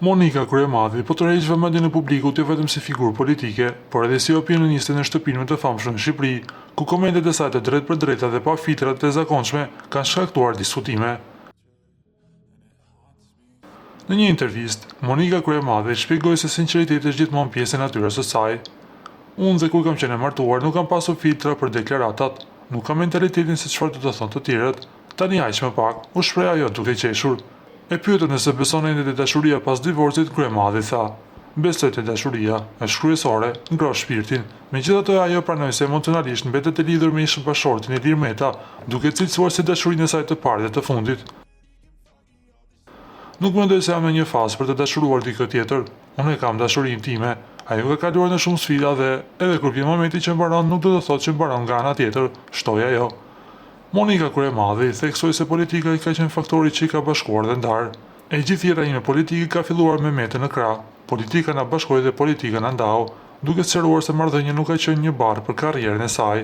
Monika Kryemadhi po tërheq vëmendjen e publikut jo vetëm si figurë politike, por edhe si opinioniste në shtëpinë më të famshme në Shqipëri, ku komentet e saj të drejtë për drejta dhe pa filtra të zakonshme kanë shkaktuar diskutime. Në një intervistë, Monika Kryemadhi shpjegoi se sinqeriteti është gjithmonë pjesë e natyrës së saj. Unë dhe kur kam qenë e martuar nuk kam pasur filtra për deklaratat, nuk kam mentalitetin se çfarë do të thonë të tjerët, tani aq më pak, u shpreh ajo duke qeshur. E pyetur nëse beson ende te dashuria pas divorcit, Kryemadhi tha: "Besoj te dashuria, është kryesore, ngroh shpirtin." Megjithatë, ajo pranoi se emocionalisht mbetet e lidhur me ish bashortin Ilir Meta, duke cilësuar si dashurinë e saj të parë dhe të fundit. Nuk mendoj se jam në një fazë për të dashuruar dikë tjetër. Unë e kam dashurinë time. Ajo ka kaluar në shumë sfida dhe edhe kur vjen momenti që mbaron, nuk do të thotë që mbaron nga ana tjetër, shtoi ajo. Monika Kryemadhi theksoi se politika i ka qenë faktori që i ka bashkuar dhe ndarë. E gjithë jeta ime politike ka filluar me Metën në krah. Politika na bashkoi dhe politika na ndau, duke sqaruar se marrëdhënia nuk ka qenë një barë për karrierën e saj.